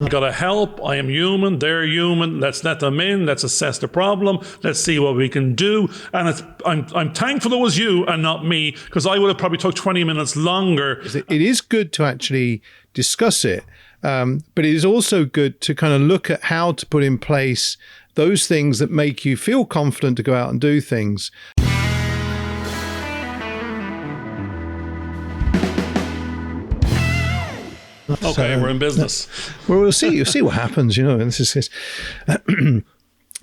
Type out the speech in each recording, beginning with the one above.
Gotta help. I am human. They're human. Let's let them in. Let's assess the problem. Let's see what we can do. And I'm thankful it was you and not me, because I would have probably took 20 minutes longer. It is good to actually discuss it, but it is also good to kind of look at how to put in place those things that make you feel confident to go out and do things. Okay, so, we're in business. Well, you'll see what happens, And this is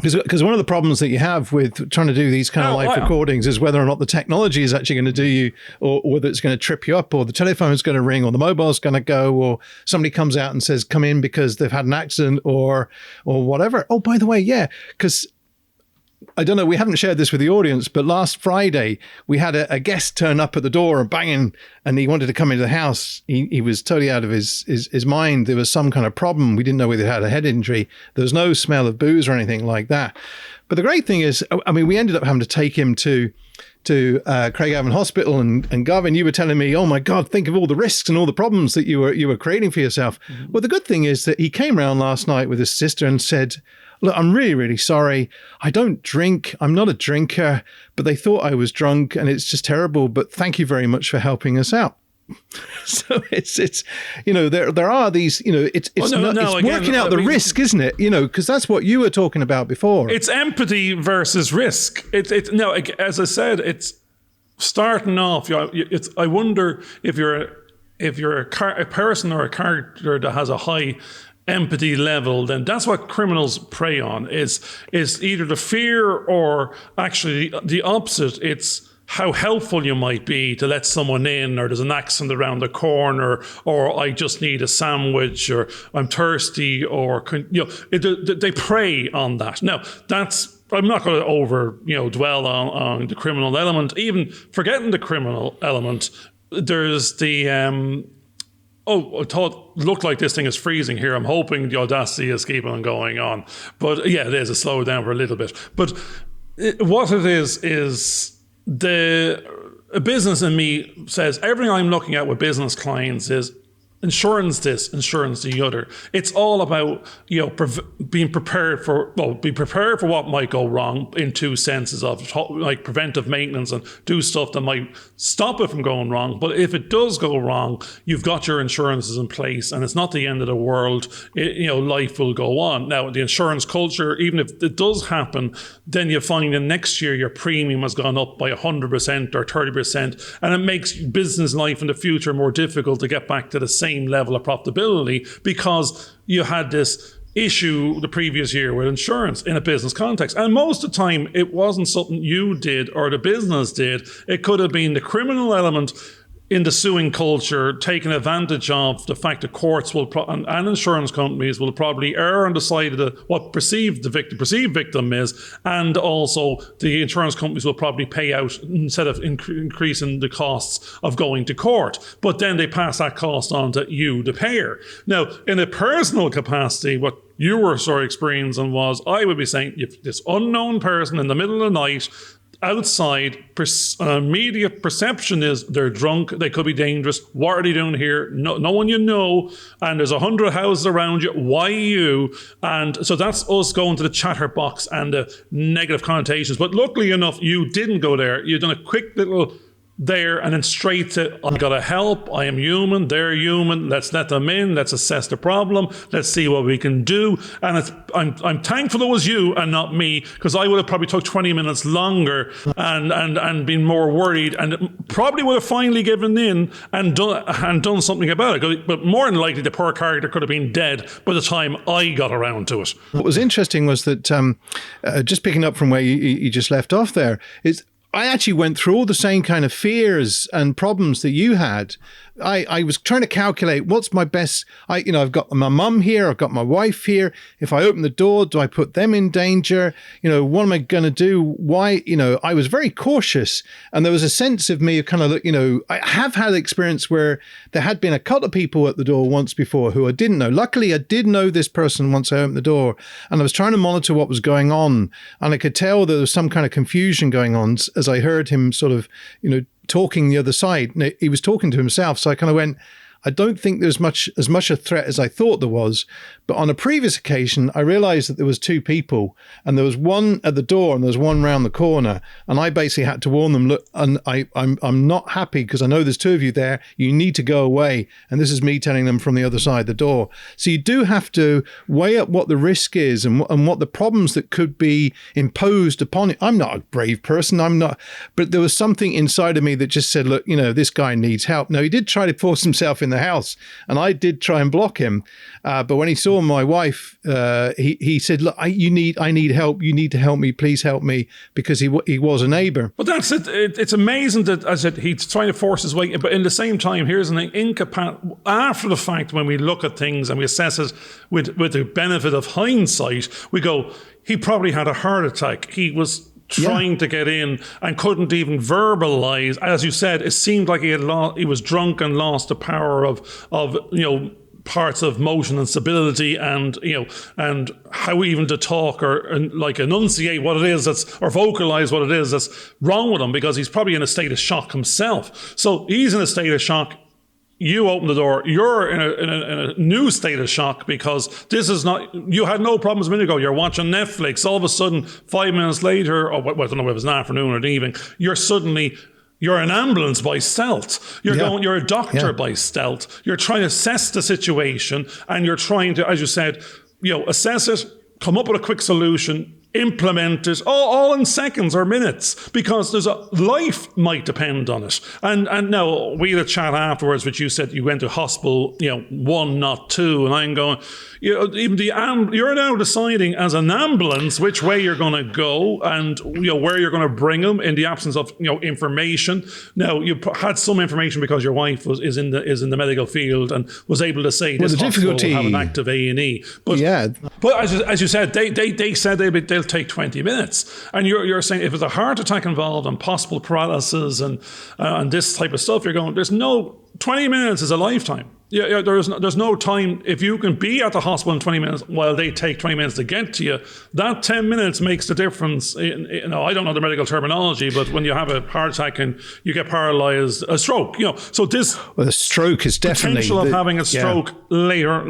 because one of the problems that you have with trying to do these kind of live recordings is whether or not the technology is actually going to do you, or whether it's going to trip you up, or the telephone is going to ring, or the mobile's going to go, or somebody comes out and says, "Come in," because they've had an accident, or whatever. Oh, by the way, yeah, because I don't know, we haven't shared this with the audience, but last Friday we had a guest turn up at the door and banging, and he wanted to come into the house. He was totally out of his mind. There was some kind of problem. We didn't know whether he had a head injury. There was no smell of booze or anything like that. But the great thing is, I mean, we ended up having to take him to Craigavon Hospital, and Garvin, you were telling me, oh my God, think of all the risks and all the problems that you were creating for yourself. Mm-hmm. Well, the good thing is that he came around last night with his sister and said, "Look, I'm really, really sorry. I don't drink. I'm not a drinker, but they thought I was drunk and it's just terrible. But thank you very much for helping us out." So it's there are these, it's working out the risk, isn't it? Because that's what you were talking about before. It's empathy versus risk. As I said, it's starting off. I wonder if you're a person or a character that has a high empathy level, then that's what criminals prey on, is either the fear or actually the opposite. It's how helpful you might be to let someone in, or there's an accident around the corner, or I just need a sandwich, or I'm thirsty, or they prey on that. Now, I'm not going to over dwell on the criminal element. Even forgetting the criminal element, there's the looked like this thing is freezing here. I'm hoping the audacity is keeping on going on. But yeah, it is. It slowed down for a little bit. But what it is a business in me says everything I'm looking at with business clients is insurance this, insurance the other. It's all about being prepared for what might go wrong, in two senses of like preventive maintenance, and do stuff that might stop it from going wrong. But if it does go wrong, you've got your insurances in place, and it's not the end of the world. Life will go on. Now, the insurance culture, even if it does happen, then you find that next year your premium has gone up by 100% or 30%, and it makes business life in the future more difficult to get back to the same level of profitability, because you had this issue the previous year with insurance in a business context. And most of the time, it wasn't something you did or the business did. It could have been the criminal element in the suing culture, taking advantage of the fact that courts will and insurance companies will probably err on the side of what perceived victim is, and also the insurance companies will probably pay out instead of increasing the costs of going to court. But then they pass that cost on to you, the payer. Now, in a personal capacity, what you were sort of experiencing was, I would be saying, if this unknown person in the middle of the night outside, immediate perception is they're drunk, they could be dangerous. What are they doing here? No one and there's 100 houses around you. Why you? And so that's us going to the chatterbox and the negative connotations. But luckily enough, you didn't go there. You've done a quick little there and then straight to, I gotta help. I am human. They're human. Let's let them in. Let's assess the problem. Let's see what we can do. And I'm thankful it was you and not me, because I would have probably took 20 minutes longer and been more worried, and probably would have finally given in and done something about it. But more than likely, the poor character could have been dead by the time I got around to it. What was interesting was that just picking up from where you just left off there, is I actually went through all the same kind of fears and problems that you had. I was trying to calculate what's my best. I've got my mum here, I've got my wife here. If I open the door, do I put them in danger? What am I going to do? Why? I was very cautious, and there was a sense of me of kind of, I have had experience where there had been a couple of people at the door once before who I didn't know. Luckily, I did know this person once I opened the door, and I was trying to monitor what was going on, and I could tell there was some kind of confusion going on as I heard him sort of, talking the other side. He was talking to himself. So I kind of went, I don't think there's as much a threat as I thought there was. But on a previous occasion, I realized that there was two people, and there was one at the door and there was one round the corner. And I basically had to warn them, look, and I'm not happy because I know there's two of you there. You need to go away. And this is me telling them from the other side of the door. So you do have to weigh up what the risk is and what the problems that could be imposed upon it. I'm not a brave person. I'm not. But there was something inside of me that just said, look, this guy needs help. Now, he did try to force himself in the house, and I did try and block him. But when he saw my wife, he said, look, I need help. You need to help me. Please help me, because he was a neighbor. But that's it. It's amazing that, as I said, he's trying to force his way. But in the same time, here's an incapacity. After the fact, when we look at things and we assess it with the benefit of hindsight, we go, he probably had a heart attack. He was trying to get in and couldn't even verbalize. As you said, it seemed like he was drunk and lost the power of parts of motion and stability, and and how even to talk or like enunciate what it is or vocalize what it is that's wrong with him, because he's probably in a state of shock himself. So he's in a state of shock. You open the door, you're in a new state of shock, because this is not, you had no problems a minute ago. You're watching Netflix. All of a sudden, 5 minutes later, or I don't know if it was an afternoon or an evening, you're an ambulance by stealth. You're a doctor by stealth. You're trying to assess the situation, and you're trying to, as you said, assess it, come up with a quick solution, implement it, all in seconds or minutes, because there's life might depend on it. And now we had a chat afterwards, which you said you went to hospital, 1, not 2, and I'm going, even you're now deciding as an ambulance which way you're going to go and where you're going to bring them in the absence of information. Now you had some information because your wife is in the medical field and was able to say this hospital will have an active A&E. But as you said, they said they'll take 20 minutes, and you're saying if there's a heart attack involved and possible paralysis and this type of stuff, you're going, there's no 20 minutes is a lifetime. There's no time. If you can be at the hospital in 20 minutes while they take 20 minutes to get to you, that 10 minutes makes the difference. I don't know the medical terminology, but when you have a heart attack and you get paralyzed, a stroke, so this a stroke is definitely potential of having a stroke later,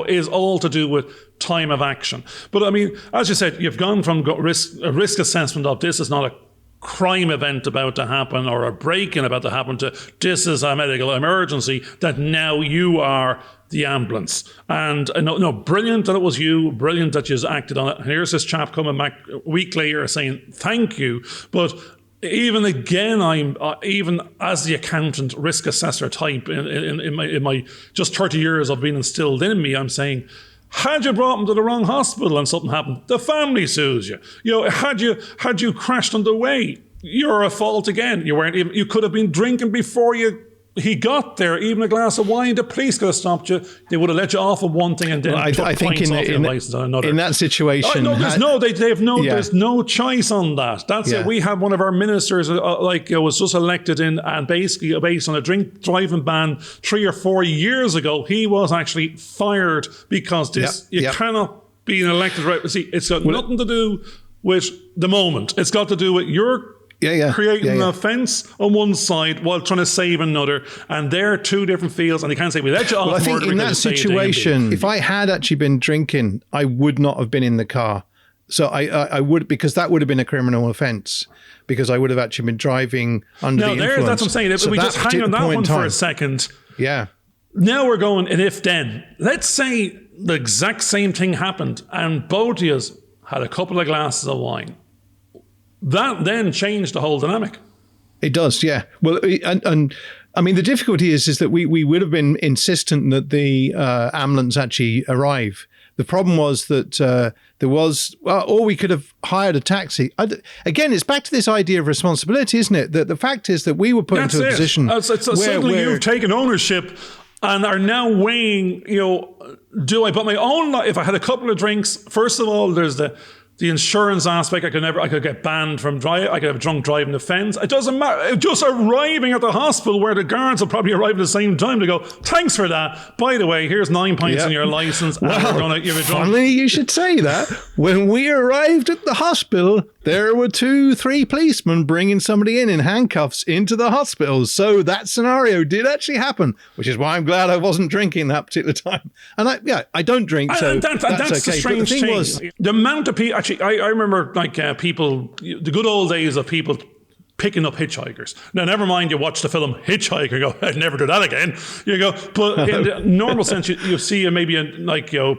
is all to do with time of action. But I mean, as you said, you've gone from a risk assessment of this is not a crime event about to happen or a break-in about to happen to this is a medical emergency, that now you are the ambulance. And no, brilliant that it was you, brilliant that you acted on it. And here's this chap coming back a week later saying thank you. But even again, I'm even as the accountant, risk assessor type in my just 30 years of being instilled in me, I'm saying, had you brought them to the wrong hospital and something happened, the family sues you. Had you crashed on the way, you're at fault again. You could have been drinking before he got there, even a glass of wine. The police could have stopped you. They would have let you off on one thing and then I think in that situation, there's no choice on that. That's it. We had one of our ministers was just elected in, and basically based on a drink driving ban 3 or 4 years ago, he was actually fired because you cannot be an elected rep. See, it's got nothing to do with the moment. It's got to do with your creating an offence on one side while trying to save another, and they're two different fields, and they can't say we let you off. Well, I think in that situation, if I had actually been drinking, I would not have been in the car. So I would, because that would have been a criminal offence, because I would have actually been driving under the influence. That's what I'm saying. If we just hang on that one for a second. Yeah. Now we're going an if then. Let's say the exact same thing happened and both of you had a couple of glasses of wine. That then changed the whole dynamic. It does, yeah. Well, and I mean, the difficulty is that we would have been insistent that the ambulance actually arrive. The problem was that or we could have hired a taxi. Again, it's back to this idea of responsibility, isn't it? The fact is that we were put into a position suddenly you've taken ownership and are now weighing, do I put my own life? If I had a couple of drinks, first of all, there's the insurance aspect. I could get banned from driving. I could have a drunk driving offence. It doesn't matter. Just arriving at the hospital where the guards will probably arrive at the same time to go, thanks for that. By the way, here's 9 points on your licence. Well, funny you should say that. When we arrived at the hospital, there were 2-3 policemen bringing somebody in handcuffs into the hospital. So that scenario did actually happen, which is why I'm glad I wasn't drinking that particular time. And I don't drink, so that's okay. The strange thing was the amount of people. Actually, I remember people, the good old days of people picking up hitchhikers. Now, never mind, you watch the film Hitch Hike, you go, I'd never do that again. You go, but in the normal sense, you see maybe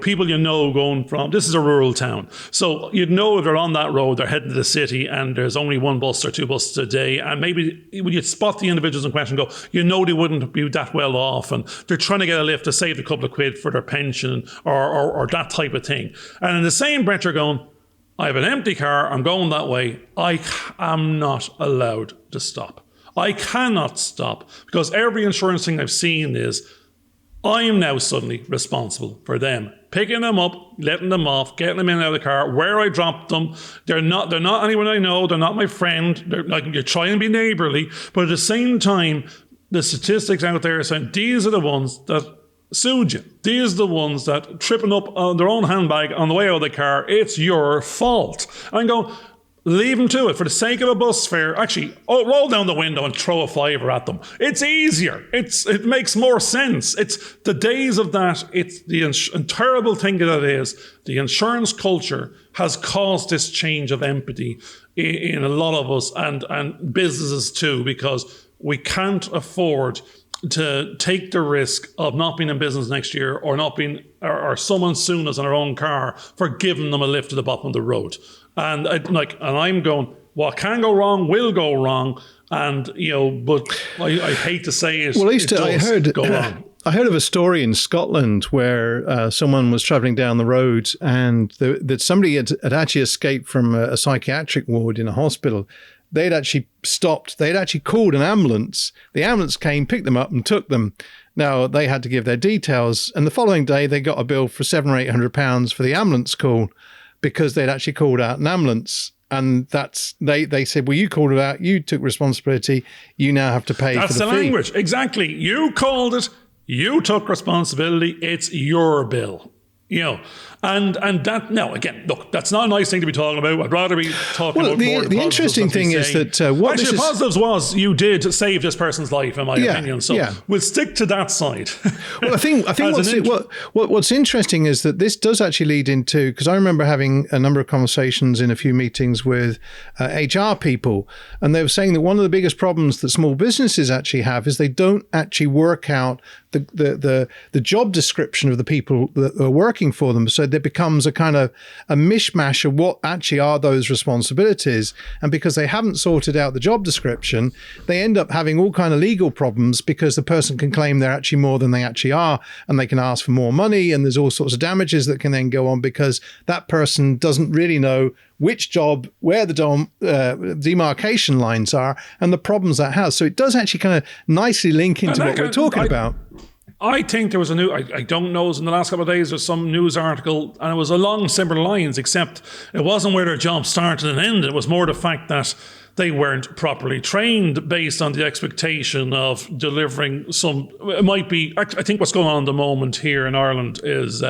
people going from, this is a rural town. So you'd know if they're on that road, they're heading to the city and there's only one bus or two buses a day. And maybe when you spot the individuals in question, they wouldn't be that well off. And they're trying to get a lift to save a couple of quid for their pension or that type of thing. And in the same breath, you're going, I have an empty car, I'm going that way. I am not allowed to stop. I cannot stop because every insurance thing I've seen is I am now suddenly responsible for them. Picking them up, letting them off, getting them in and out of the car, where I dropped them. They're not anyone I know, they're not my friend. You're trying to be neighbourly, but at the same time, the statistics out there are saying these are the ones that sued you. These are the ones that tripping up on their own handbag on the way out of the car, it's your fault. I'm going, leave them to it for the sake of a bus fare. Actually, roll down the window and throw a fiver at them. It's easier. It makes more sense. It's the days of that. It's and terrible thing that is, the insurance culture has caused this change of empathy in a lot of us and businesses too, because we can't afford to take the risk of not being in business next year or someone suing us in our own car for giving them a lift to the bottom of the road. And I'm going, what can go wrong will go wrong. And, but I hate to say it. Well, I heard of a story in Scotland where someone was traveling down the road and that somebody had actually escaped from a psychiatric ward in a hospital. They'd actually stopped. They'd actually called an ambulance. The ambulance came, picked them up and took them. Now, they had to give their details. And the following day, they got a bill for £700 or £800 for the ambulance call because they'd actually called out an ambulance. And they said, well, you called it out. You took responsibility. You now have to pay for the fee. That's the language. Exactly. You called it. You took responsibility. It's your bill. And that, now again, look, that's not a nice thing to be talking about. I'd rather be talking about more the interesting thing is that the positives was you did save this person's life, in my opinion. So we'll stick to that side. Well, I think what's interesting is that this does actually lead into, because I remember having a number of conversations in a few meetings with HR people, and they were saying that one of the biggest problems that small businesses actually have is they don't actually work out the job description of the people that are working for them. So there becomes a kind of a mishmash of what actually are those responsibilities. And because they haven't sorted out the job description, they end up having all kind of legal problems because the person can claim they're actually more than they actually are, and they can ask for more money. And there's all sorts of damages that can then go on because that person doesn't really know which job, where the demarcation lines are, and the problems that has. So it does actually kind of nicely link into what we're talking about. I think there was I don't know, in the last couple of days there's some news article, and it was along similar lines, except it wasn't where their job started and ended. It was more the fact that they weren't properly trained based on the expectation of delivering it might be, I think what's going on at the moment here in Ireland is,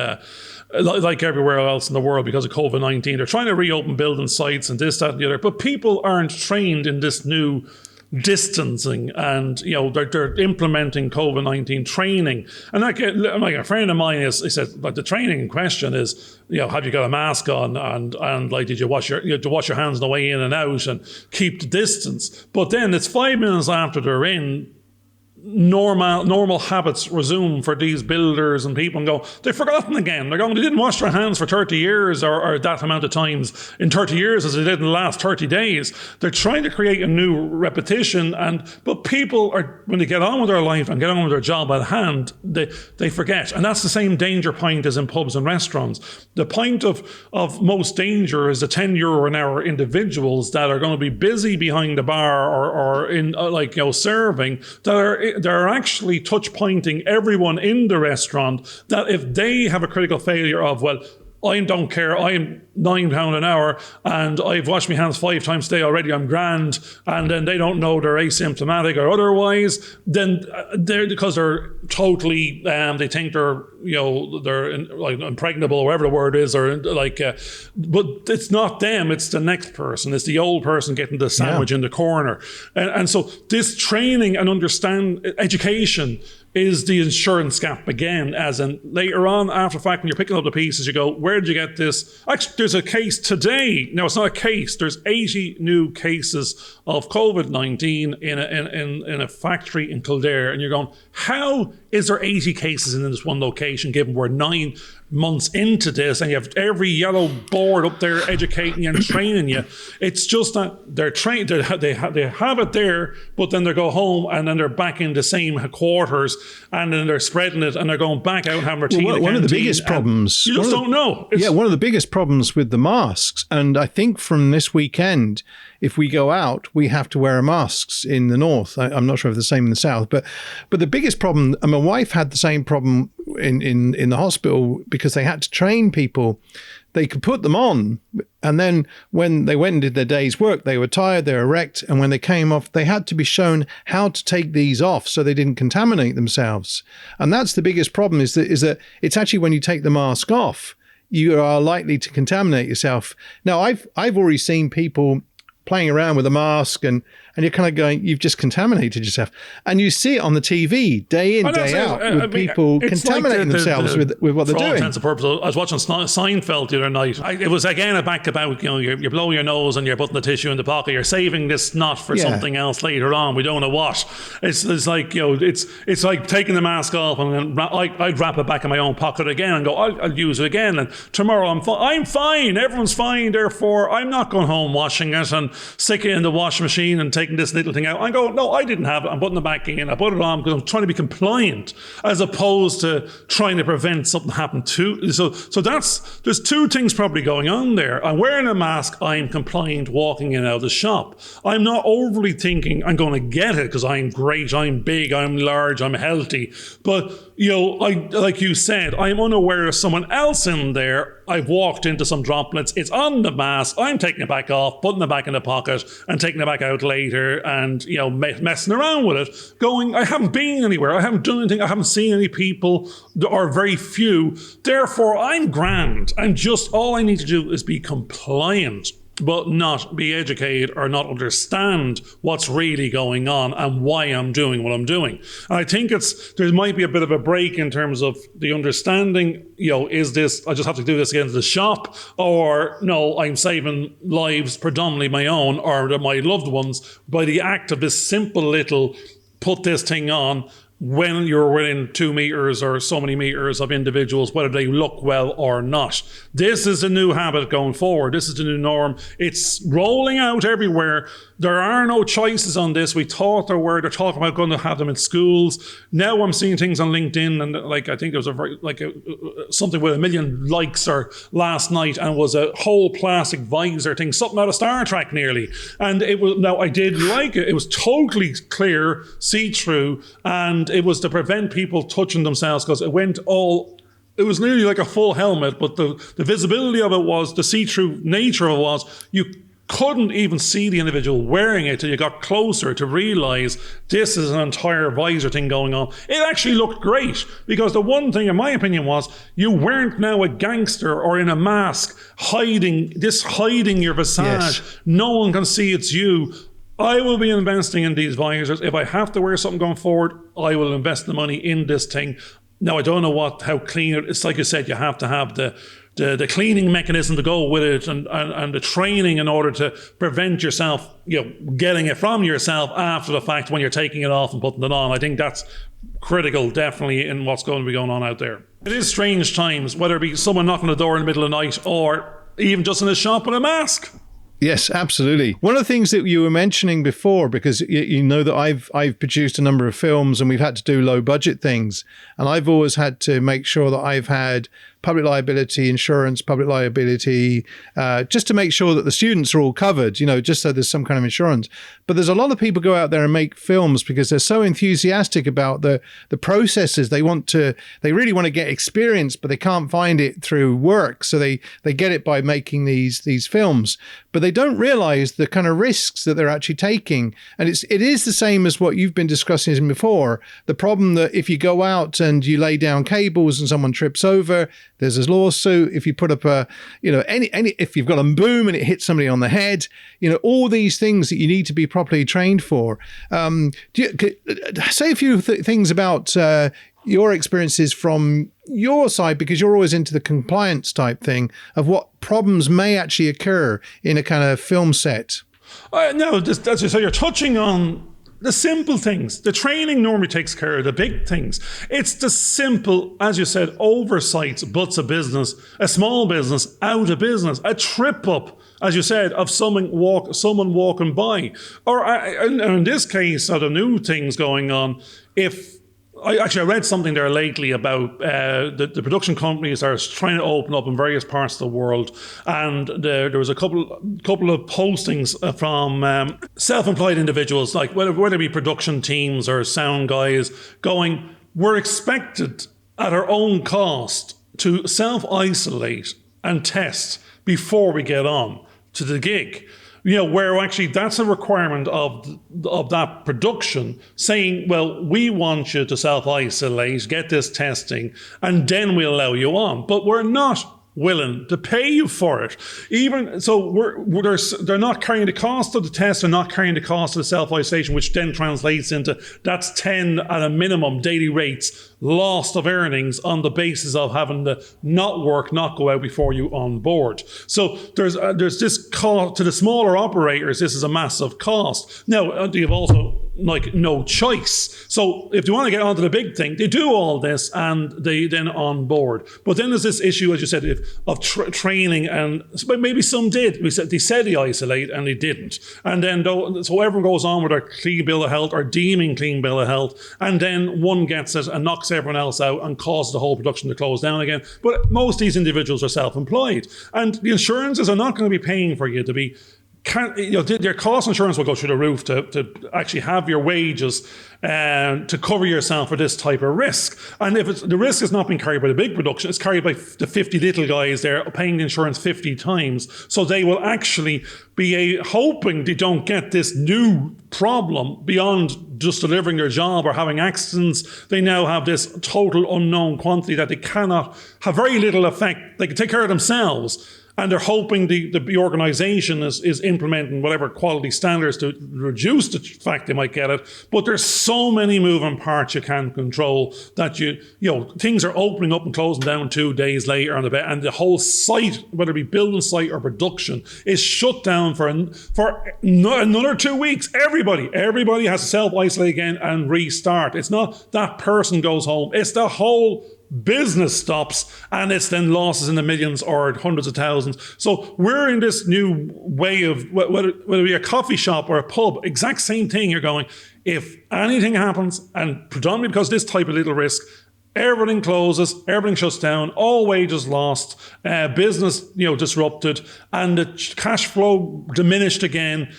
like everywhere else in the world because of COVID-19, they're trying to reopen building sites and this, that, and the other, but people aren't trained in this new distancing, and they're implementing COVID-19 training. And like a friend of mine he said, like, the training in question is, have you got a mask on, and like, did you wash your hands on the way in and out and keep the distance? But then it's 5 minutes after they're in, normal habits resume for these builders and people, and go, they've forgotten again. They're going, they didn't wash their hands for 30 years or that amount of times in 30 years as they did in the last 30 days. They're trying to create a new repetition, but people are, when they get on with their life and get on with their job at hand, they forget. And that's the same danger point as in pubs and restaurants. The point of most danger is the €10 an hour individuals that are going to be busy behind the bar or in serving, they're actually touch pointing everyone in the restaurant, that if they have a critical failure of, well, I don't care. I'm £9 an hour and I've washed my hands 5 times a day already. I'm grand. And then they don't know they're asymptomatic or otherwise. Then because they're totally, they think they're, they're like impregnable or whatever the word is, or like, but it's not them. It's the next person. It's the old person getting the sandwich in the corner. And so this training and education is the insurance gap again, as in later on after the fact when you're picking up the pieces, you go, where did you get this? Actually, there's a case today. No, it's not a case. There's 80 new cases of COVID-19 in a factory in Kildare. And you're going, how is there 80 cases in this one location, given we're 9 months into this and you have every yellow board up there educating you and training you? It's just that they're trained, they have it there, but then they go home and then they're back in the same quarters and then they're spreading it and they're going back out having their tea. One of the biggest problems. You just don't know. One of the biggest problems with the masks, and I think from this weekend, if we go out, we have to wear masks in the north. I'm not sure if it's the same in the south, but the biggest problem, and my wife had the same problem in the hospital because they had to train people. They could put them on, and then when they went and did their day's work, they were tired, they were wrecked, and when they came off, they had to be shown how to take these off so they didn't contaminate themselves. And that's the biggest problem, is that it's actually when you take the mask off, you are likely to contaminate yourself. Now, I've already seen people playing around with a mask and you're kind of going, you've just contaminated yourself. And you see it on the TV day in, day out with people contaminating themselves with what they're doing. For all intents and purposes, I was watching Seinfeld the other night. It was again a back about, you're blowing your nose and you're putting the tissue in the pocket. You're saving this snot for something else later on. We don't know what. It's like, it's like taking the mask off and then I'd wrap it back in my own pocket again and go, I'll use it again. And tomorrow I'm fine. Everyone's fine. Therefore, I'm not going home washing it and stick it in the washing machine and taking this little thing out. I go, no, I didn't have it. I'm putting it back in. I put it on because I'm trying to be compliant as opposed to trying to prevent something happening to. So there's 2 things probably going on there. I'm wearing a mask. I'm compliant walking in and out of the shop. I'm not overly thinking I'm going to get it because I'm great. I'm big. I'm large. I'm healthy. But, like you said, I'm unaware of someone else in there. I've walked into some droplets. It's on the mask. I'm taking it back off, putting it back in the pocket and taking it back out later and, messing around with it, going, I haven't been anywhere. I haven't done anything. I haven't seen any people or very few. Therefore, I'm grand. All I need to do is be compliant, but not be educated or not understand what's really going on and why I'm doing what I'm doing. And I think there might be a bit of a break in terms of the understanding, is this, I just have to do this against the shop, or no, I'm saving lives, predominantly my own or my loved ones, by the act of this simple little put this thing on when you're within 2 meters or so many meters of individuals, whether they look well or not. This is the new habit going forward. This is the new norm. It's rolling out everywhere. There are no choices on this. We thought there were. They're talking about going to have them in schools. Now I'm seeing things on LinkedIn, and I think there was something with 1 million likes or last night, and was a whole plastic visor thing, something out of Star Trek nearly. And it was, now I did like it. It was totally clear, see-through, and it was to prevent people touching themselves because it was nearly like a full helmet, but the visibility of it was, the see-through nature of it was, you couldn't even see the individual wearing it till you got closer to realize this is an entire visor thing going on. It actually looked great because the one thing, in my opinion, was you weren't now a gangster or in a mask hiding your visage. Yes. No one can see it's you. I will be investing in these visors. If I have to wear something going forward, I will invest the money in this thing. Now, I don't know how clean it is. It's like you said, you have to have the cleaning mechanism to go with it and the training in order to prevent yourself, getting it from yourself after the fact when you're taking it off and putting it on. I think that's critical, definitely, in what's going to be going on out there. It is strange times, whether it be someone knocking the door in the middle of the night or even just in a shop with a mask. Yes, absolutely. One of the things that you were mentioning before, because you know that I've produced a number of films and we've had to do low budget things, and I've always had to make sure that I've had public liability insurance, public liability, just to make sure that the students are all covered, just so there's some kind of insurance. But there's a lot of people go out there and make films because they're so enthusiastic about the processes. They really want to get experience, but they can't find it through work. So they get it by making these films, but they don't realize the kind of risks that they're actually taking. And it is the same as what you've been discussing before. The problem that if you go out and you lay down cables and someone trips over, there's a lawsuit. If you put up if you've got a boom and it hits somebody on the head, all these things that you need to be properly trained for. Say a few things about your experiences from your side, because you're always into the compliance type thing of what problems may actually occur in a kind of film set. No, as you say, you're touching on the simple things. The training normally takes care of the big things. It's the simple, as you said, oversights, butts a business, a small business out of business, a trip up, as you said, of someone walking by. Or in this case, of the new things going on, I read something there lately about the production companies are trying to open up in various parts of the world, and there was a couple of postings from self-employed individuals, like whether it be production teams or sound guys, going, we're expected at our own cost to self-isolate and test before we get on to the gig. Where actually that's a requirement of that production, saying, well, we want you to self-isolate, get this testing, and then we'll allow you on. But we're not willing to pay you for it. Even so, they're not carrying the cost of the test, they're not carrying the cost of the self-isolation, which then translates into that's 10 at a minimum daily rates lost of earnings on the basis of having to not work, not go out before you on board. So there's this cost to the smaller operators. This is a massive cost. Now you've also no choice. So if they want to get onto the big thing, they do all this and they then on board. But then there's this issue, as you said, of training, and maybe some did. They said they isolate and they didn't. And then so everyone goes on with their clean bill of health or deeming clean bill of health, and then one gets it and knocks everyone else out and causes the whole production to close down again. But most of these individuals are self-employed, and the insurances are not going to be paying for you to be. Your cost insurance will go through the roof to actually have your wages to cover yourself for this type of risk. And if the risk is not being carried by the big production, it's carried by the 50 little guys there paying the insurance 50 times. So they will actually be hoping they don't get this new problem beyond just delivering their job or having accidents. They now have this total unknown quantity that they cannot have very little effect. They can take care of themselves. And they're hoping the organisation is implementing whatever quality standards to reduce the fact they might get it. But there's so many moving parts you can't control that things are opening up and closing down 2 days later on and the whole site, whether it be building site or production, is shut down for another 2 weeks. Everybody has to self-isolate again and restart. It's not that person goes home. It's the whole business stops, and it's then losses in the millions or hundreds of thousands. So we're in this new way of whether it be a coffee shop or a pub, exact same thing. You're going, if anything happens, and predominantly because this type of little risk, everything closes, everything shuts down, all wages lost, business disrupted, and the cash flow diminished again.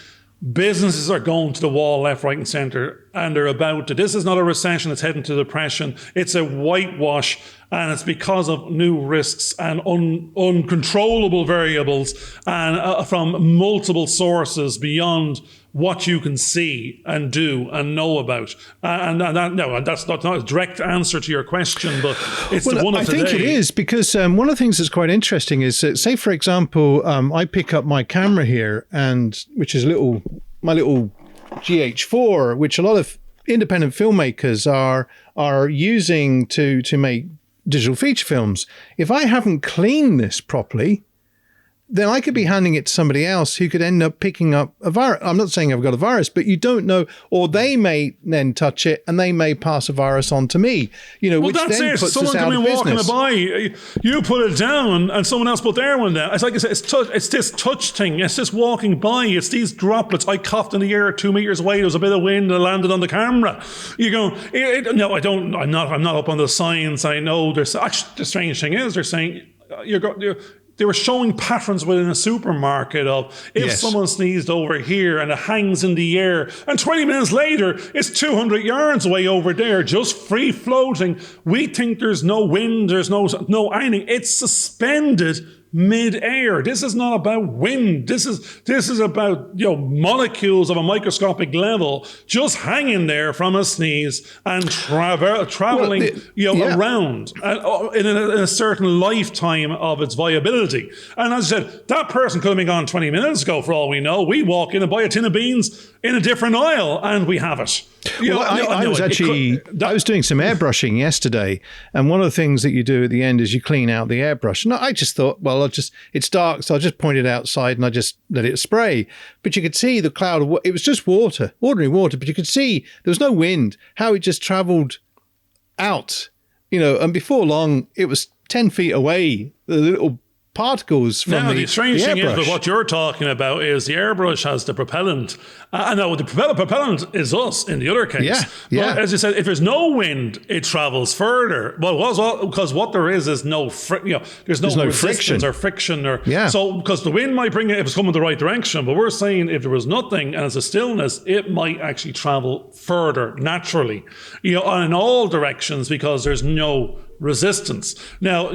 Businesses are going to the wall left, right and centre, and they're about to. This is not a recession, it's heading to depression. It's a whitewash, and it's because of new risks and uncontrollable variables and from multiple sources beyond what you can see and do and know about. And that's not a direct answer to your question, but it's the one of today. I think it is, because one of the things that's quite interesting is that, say, for example, I pick up my camera here, which is my little GH4, which a lot of independent filmmakers are using to make digital feature films. If I haven't cleaned this properly, then I could be handing it to somebody else who could end up picking up a virus. I'm not saying I've got a virus, but you don't know, or they may then touch it and they may pass a virus on to me, which then puts us out of business. Someone can be walking by, you put it down and someone else put their one down. It's like it's this touch thing. It's just walking by. It's these droplets. I coughed in the air 2 meters away. There was a bit of wind and it landed on the camera. You go, no, I don't, I'm not up on the science. I know the strange thing is they're saying they were showing patterns within a supermarket of if someone sneezed over here and it hangs in the air, and 20 minutes later, it's 200 yards away over there, just free floating. We think there's no wind, there's no anything. It's suspended mid-air. This is not about wind. This is about molecules of a microscopic level just hanging there from a sneeze and traveling around in a certain lifetime of its viability. And as I said, that person could have been gone 20 minutes ago for all we know. We walk in and buy a tin of beans in a different aisle and we have it. I was doing some airbrushing yesterday, and one of the things that you do at the end is you clean out the airbrush. And I just thought, it's dark, so I'll just point it outside and I just let it spray. But you could see the cloud of it was just water, ordinary water, but you could see there was no wind, how it just traveled out, and before long it was 10 feet away, the little particles from the strange thing is, but what you're talking about is the airbrush has the propellant. No, the propellant is us in the other case. Yeah. But as you said, if there's no wind, it travels further. Well, because what there is no there's no friction or friction so because the wind might bring it if it's coming the right direction. But we're saying if there was nothing and it's a stillness, it might actually travel further naturally, in all directions because there's no resistance. Now,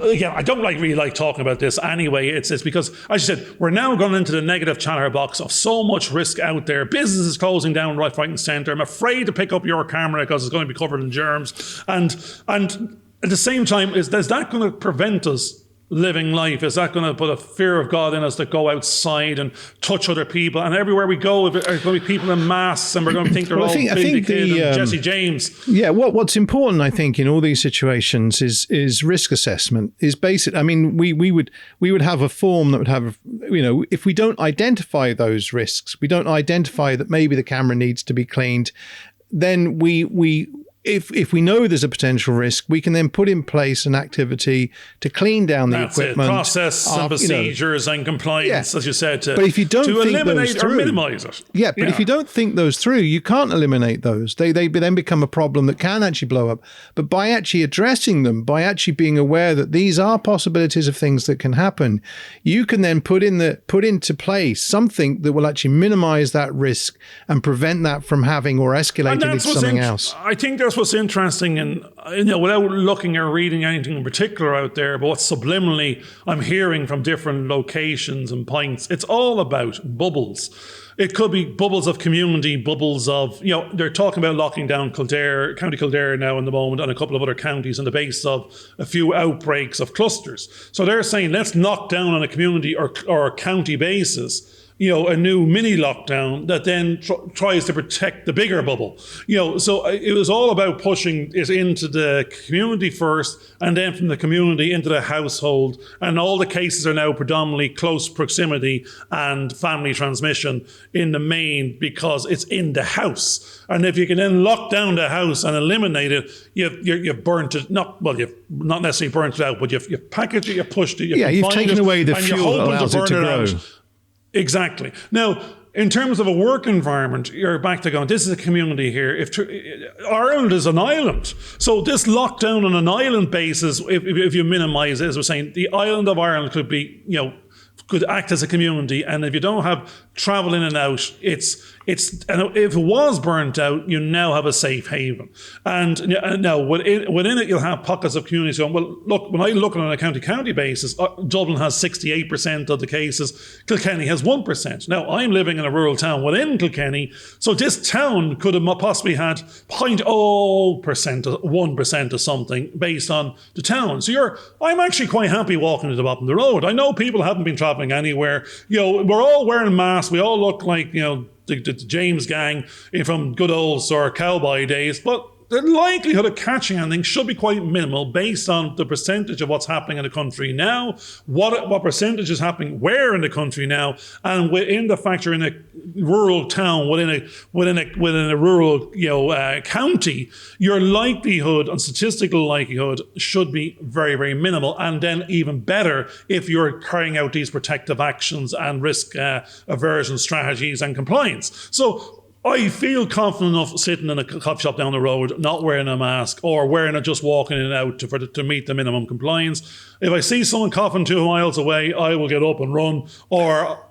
again, I don't really like talking about this anyway. It's because, as you said, we're now going into the negative chatter box of so much risk out there. Businesses closing down right and centre. I'm afraid to pick up your camera because it's going to be covered in germs. And at the same time, is that going to prevent us living life? Is that going to put a fear of God in us to go outside and touch other people? And everywhere we go, are going to be people in masks, and we're going to think they're all Billy the Kid and Jesse James. Yeah, what's important, I think, in all these situations is risk assessment. Is basic. I mean, we would have a form that would have, if we don't identify those risks, we don't identify that maybe the camera needs to be cleaned, then if we know there's a potential risk, we can then put in place an activity to clean down the equipment. Process and procedures and compliance, as you said, to eliminate or minimize it. Yeah, but if you don't think those through, you can't eliminate those. They then become a problem that can actually blow up. But by actually addressing them, by actually being aware that these are possibilities of things that can happen, you can then put into place something that will actually minimize that risk and prevent that from having or escalating into something else. I think that's what's interesting, and without looking or reading anything in particular out there, but what subliminally I'm hearing from different locations and points, it's all about bubbles. It could be bubbles of community, bubbles of, they're talking about locking down County Kildare now in the moment, and a couple of other counties on the basis of a few outbreaks of clusters. So they're saying, let's knock down on a community or a county basis, a new mini lockdown that then tries to protect the bigger bubble. So it was all about pushing it into the community first, and then from the community into the household. And all the cases are now predominantly close proximity and family transmission in the main because it's in the house. And if you can then lock down the house and eliminate it, you've burnt it. You've not necessarily burnt it out, but you've packaged it, you've pushed it, you've taken away the fuel that allows it to grow. Exactly. Now, in terms of a work environment, you're back to going, this is a community here. Ireland is an island. So this lockdown on an island basis, if you minimise it, as we're saying, the island of Ireland could be, could act as a community. And if you don't have travel in and out, and if it was burnt out, you now have a safe haven. And now within it, you'll have pockets of communities going, well, look, when I look on a county basis, Dublin has 68% of the cases, Kilkenny has 1%. Now, I'm living in a rural town within Kilkenny, so this town could have possibly had 0.0%, 1% or something based on the town. So I'm actually quite happy walking to the bottom of the road. I know people haven't been traveling anywhere. We're all wearing masks. We all look like, the James gang from good old sort of cowboy days, but the likelihood of catching anything should be quite minimal based on the percentage of what's happening in the country now, what percentage is happening where in the country now, and within the factor in a rural town, within a rural county, your likelihood and statistical likelihood should be very, very minimal. And then even better if you're carrying out these protective actions and risk aversion strategies and compliance. So I feel confident enough sitting in a coffee shop down the road, not wearing a mask or wearing it just walking in and out to meet the minimum compliance. If I see someone coughing 2 miles away, I will get up and run. Or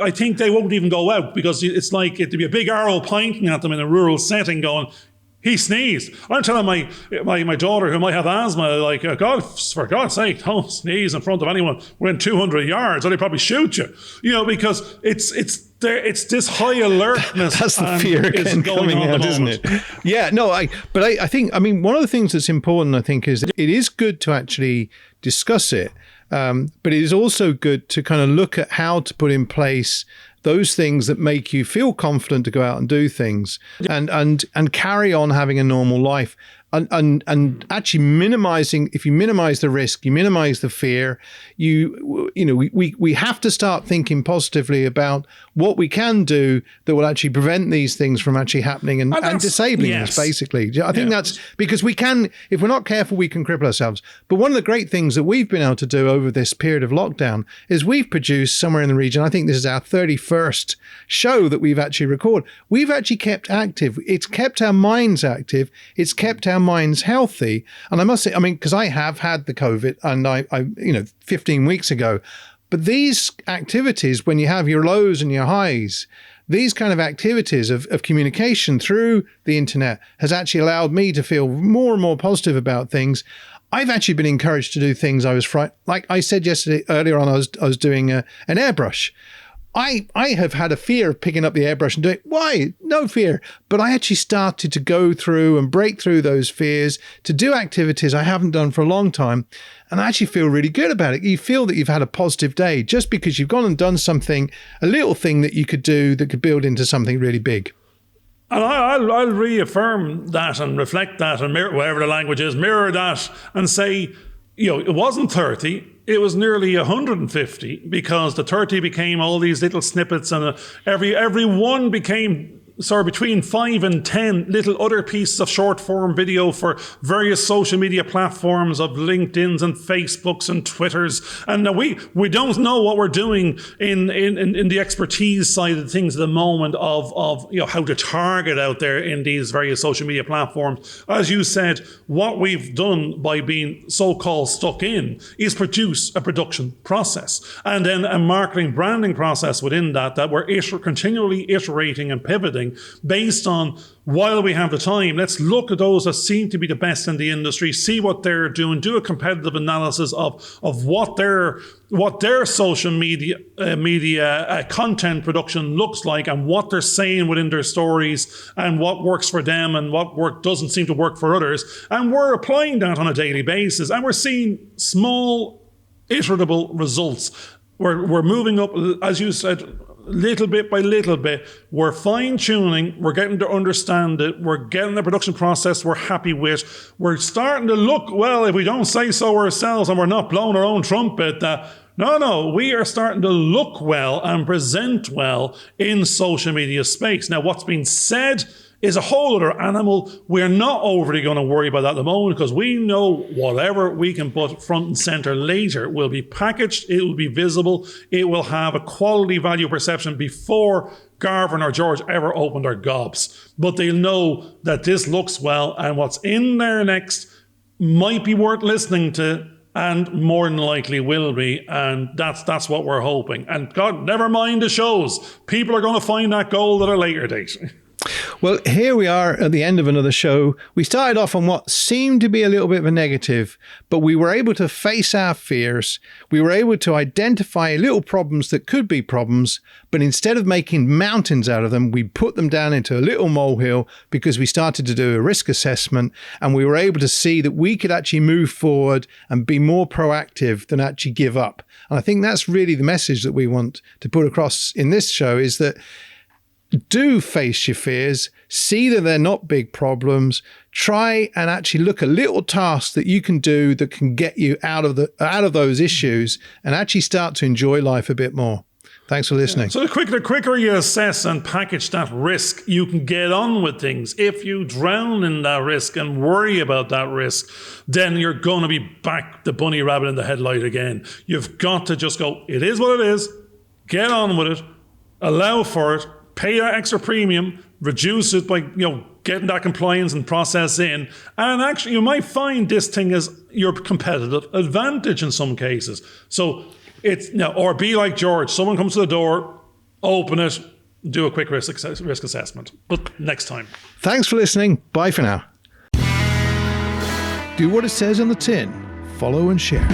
I think they won't even go out because it's like it'd be a big arrow pointing at them in a rural setting going, he sneezed. I'm telling my daughter who might have asthma, like, God, for God's sake, don't sneeze in front of anyone within 200 yards or they probably shoot you. Because it's this high alertness. That's the fear again coming out, isn't it? Yeah, no, I think, one of the things that's important, I think, is that it is good to actually discuss it, but it is also good to kind of look at how to put in place those things that make you feel confident to go out and do things and carry on having a normal life. And actually minimizing, if you minimize the risk, you minimize the fear, we have to start thinking positively about what we can do that will actually prevent these things from actually happening and disabling us, basically. I think that's because we can, if we're not careful, we can cripple ourselves. But one of the great things that we've been able to do over this period of lockdown is we've produced somewhere in the region, I think this is our 31st show that we've actually recorded. We've actually kept active. It's kept our minds active. It's kept our minds healthy. And I must say, because I have had the COVID and I 15 weeks ago, but these activities, when you have your lows and your highs, these kind of activities of communication through the internet has actually allowed me to feel more and more positive about things. I've actually been encouraged to do things I was like I said earlier on, I was doing an airbrush. I have had a fear of picking up the airbrush and doing it. Why? No fear. But I actually started to go through and break through those fears to do activities I haven't done for a long time. And I actually feel really good about it. You feel that you've had a positive day just because you've gone and done something, a little thing that you could do that could build into something really big. And I'll reaffirm that and reflect that and mirror, whatever the language is, mirror that and say, it wasn't 30. It was nearly 150 because the 30 became all these little snippets and every one became between 5 and 10 little other pieces of short form video for various social media platforms of LinkedIn's and Facebook's and Twitter's. And we don't know what we're doing in the expertise side of things at the moment of how to target out there in these various social media platforms. As you said, what we've done by being so-called stuck in is produce a production process and then a marketing branding process within that we're continually iterating and pivoting based on, while we have the time, let's look at those that seem to be the best in the industry, see what they're doing, do a competitive analysis of what their social media content production looks like and what they're saying within their stories and what works for them and what doesn't seem to work for others. And we're applying that on a daily basis and we're seeing small iterable results. We're moving up, as you said, little bit by little bit. We're fine-tuning, we're getting to understand it, we're getting the production process we're happy with. We're starting to look, well, if we don't say so ourselves and we're not blowing our own trumpet, we are starting to look well and present well in social media space. Now, what's been said is a whole other animal. We're not overly going to worry about that at the moment because we know whatever we can put front and center later will be packaged, it will be visible, it will have a quality value perception before Garvin or George ever opened their gobs. But they'll know that this looks well and what's in there next might be worth listening to and more than likely will be, and that's what we're hoping. And God, never mind the shows. People are going to find that gold at a later date. Well, here we are at the end of another show. We started off on what seemed to be a little bit of a negative, but we were able to face our fears. We were able to identify little problems that could be problems, but instead of making mountains out of them, we put them down into a little molehill because we started to do a risk assessment and we were able to see that we could actually move forward and be more proactive than actually give up. And I think that's really the message that we want to put across in this show, is that do face your fears, see that they're not big problems, try and actually look at little tasks that you can do that can get you out of those issues and actually start to enjoy life a bit more. Thanks for listening. So the quicker you assess and package that risk, you can get on with things. If you drown in that risk and worry about that risk, then you're going to be back the bunny rabbit in the headlight again. You've got to just go, it is what it is, get on with it, allow for it, pay that extra premium, reduce it by getting that compliance and process in. And actually, you might find this thing as your competitive advantage in some cases. So or be like George. Someone comes to the door, open it, do a quick risk assessment. But next time. Thanks for listening. Bye for now. Do what it says on the tin. Follow and share.